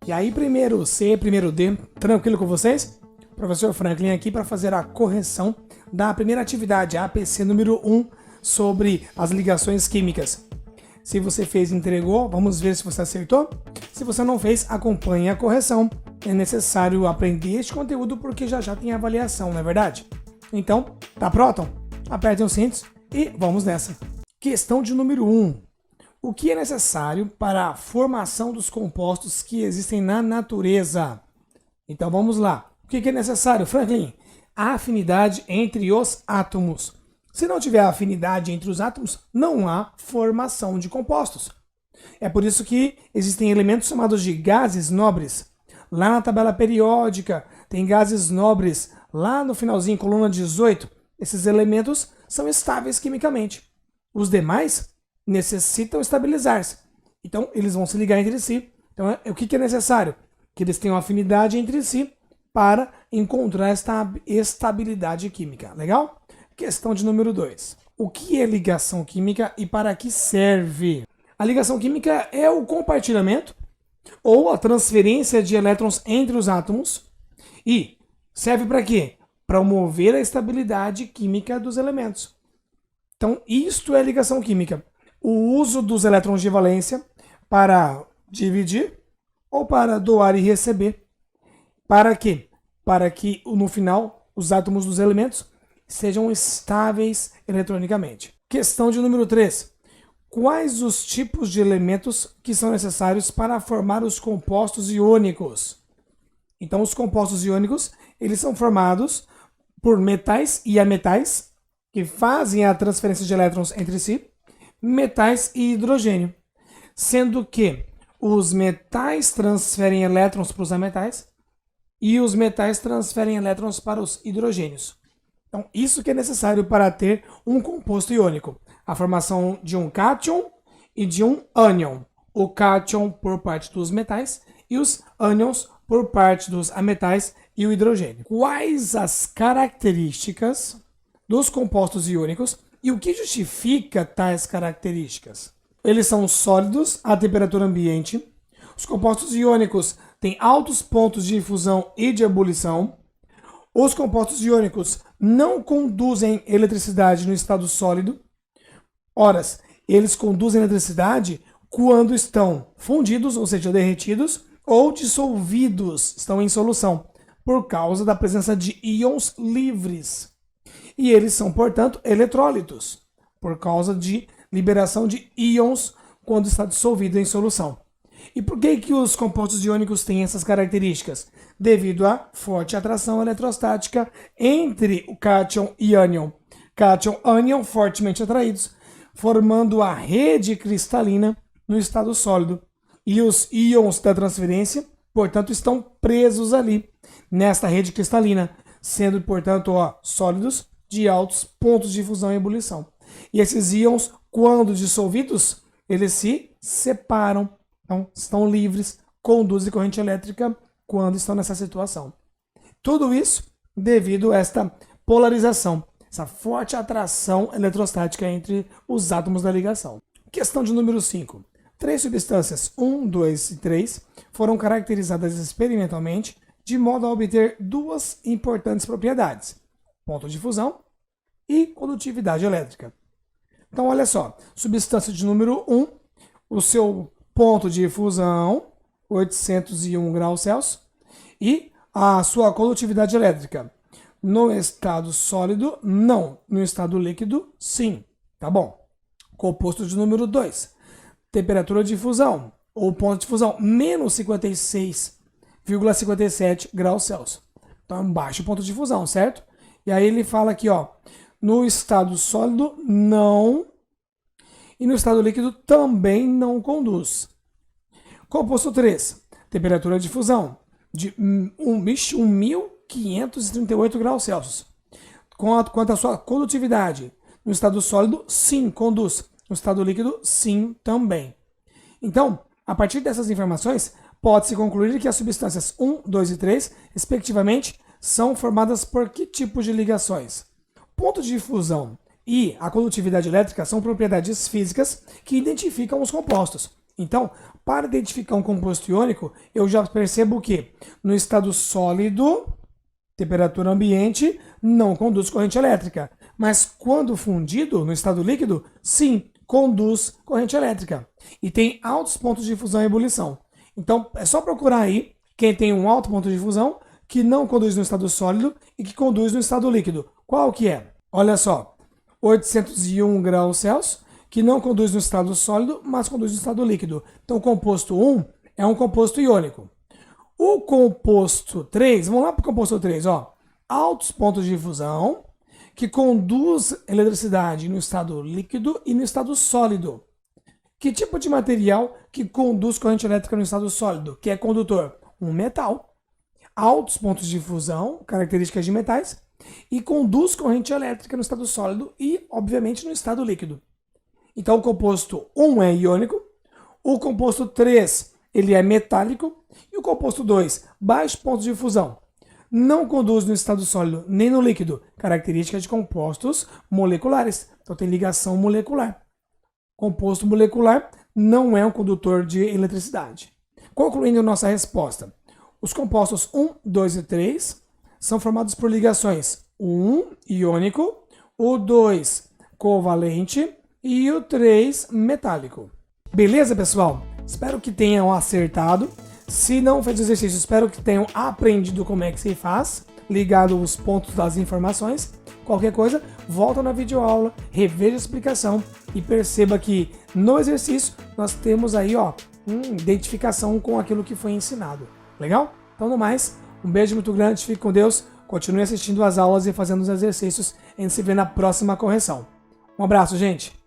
E aí, primeiro C, primeiro D, tranquilo com vocês? Professor Franklin aqui para fazer a correção da primeira atividade, a APC número 1, sobre as ligações químicas. Se você fez e entregou, vamos ver se você acertou. Se você não fez, acompanhe a correção. É necessário aprender este conteúdo porque já tem avaliação, não é verdade? Então, tá pronto? Apertem os cintos e vamos nessa. Questão de número 1. O que é necessário para a formação dos compostos que existem na natureza? Então vamos lá. O que é necessário, Franklin? A afinidade entre os átomos. Se não tiver afinidade entre os átomos, não há formação de compostos. É por isso que existem elementos chamados de gases nobres. Lá na tabela periódica tem gases nobres. Lá no finalzinho, coluna 18, esses elementos são estáveis quimicamente. Os demais necessitam estabilizar-se. Então, eles vão se ligar entre si. Então, o que é necessário? Que eles tenham afinidade entre si para encontrar esta estabilidade química. Legal? Questão de número 2. O que é ligação química e para que serve? A ligação química é o compartilhamento ou a transferência de elétrons entre os átomos e serve para quê? Para promover a estabilidade química dos elementos. Então, isto é ligação química. O uso dos elétrons de valência para dividir ou para doar e receber. Para quê? Para que, no final, os átomos dos elementos sejam estáveis eletronicamente. Questão de número 3. Quais os tipos de elementos que são necessários para formar os compostos iônicos? Então, os compostos iônicos, eles são formados por metais e ametais, que fazem a transferência de elétrons entre si, metais e hidrogênio. Sendo que os metais transferem elétrons para os ametais e os metais transferem elétrons para os hidrogênios. Então, isso que é necessário para ter um composto iônico. A formação de um cátion e de um ânion. O cátion por parte dos metais e os ânions por parte dos ametais e o hidrogênio. Quais as características dos compostos iônicos e o que justifica tais características? Eles são sólidos à temperatura ambiente. Os compostos iônicos têm altos pontos de fusão e de ebulição. Os compostos iônicos não conduzem eletricidade no estado sólido. Ora, eles conduzem eletricidade quando estão fundidos, ou seja, derretidos, ou dissolvidos, estão em solução, por causa da presença de íons livres. E eles são, portanto, eletrólitos, por causa de liberação de íons quando está dissolvido em solução. E por que os compostos iônicos têm essas características? Devido à forte atração eletrostática entre o cátion e ânion. Cátion e ânion fortemente atraídos, formando a rede cristalina no estado sólido. E os íons da transferência, portanto, estão presos ali, nesta rede cristalina, sendo, portanto, sólidos de altos pontos de fusão e ebulição. E esses íons, quando dissolvidos, eles se separam. Então, estão livres, conduzem corrente elétrica quando estão nessa situação. Tudo isso devido a esta polarização, essa forte atração eletrostática entre os átomos da ligação. Questão de número 5. 3 substâncias, 1, 2 e 3, foram caracterizadas experimentalmente de modo a obter duas importantes propriedades: ponto de fusão e condutividade elétrica. Então, olha só, substância de número 1, o seu ponto de fusão, 801 graus Celsius, e a sua condutividade elétrica. No estado sólido, não. No estado líquido, sim. Tá bom. Composto de número 2, temperatura de fusão, ou ponto de fusão, menos 56,57 graus Celsius. Então, é um baixo ponto de fusão, certo? E aí ele fala aqui, no estado sólido, não. E no estado líquido também não conduz. Composto 3, temperatura de fusão de 1.538 graus Celsius. Quanto à sua condutividade, no estado sólido, sim, conduz. No estado líquido, sim, também. Então, a partir dessas informações, pode-se concluir que as substâncias 1, 2 e 3, respectivamente, são formadas por que tipo de ligações? Ponto de fusão e a condutividade elétrica são propriedades físicas que identificam os compostos. Então, para identificar um composto iônico, eu já percebo que no estado sólido, temperatura ambiente, não conduz corrente elétrica. Mas quando fundido, no estado líquido, sim, conduz corrente elétrica. E tem altos pontos de fusão e ebulição. Então, é só procurar aí quem tem um alto ponto de fusão que não conduz no estado sólido e que conduz no estado líquido. Qual que é? Olha só, 801 graus Celsius, que não conduz no estado sólido, mas conduz no estado líquido. Então, o composto 1 é um composto iônico. O composto 3, vamos lá para o composto 3, ó. Altos pontos de fusão, que conduz eletricidade no estado líquido e no estado sólido. Que tipo de material que conduz corrente elétrica no estado sólido, que é condutor? Um metal. Altos pontos de fusão, características de metais, e conduz corrente elétrica no estado sólido e, obviamente, no estado líquido. Então, o composto 1 é iônico, o composto 3 ele é metálico, e o composto 2, baixos pontos de fusão. Não conduz no estado sólido nem no líquido, característica de compostos moleculares. Então, tem ligação molecular. Composto molecular não é um condutor de eletricidade. Concluindo nossa resposta, os compostos 1, 2 e 3 são formados por ligações: o 1 iônico, o 2 covalente e o 3 metálico. Beleza, pessoal? Espero que tenham acertado. Se não fez o exercício, espero que tenham aprendido como é que se faz, ligado os pontos das informações. Qualquer coisa, volta na videoaula, reveja a explicação e perceba que no exercício nós temos aí, ó, identificação com aquilo que foi ensinado. Legal? Então, no mais, um beijo muito grande, fique com Deus, continue assistindo as aulas e fazendo os exercícios. A gente se vê na próxima correção. Um abraço, gente!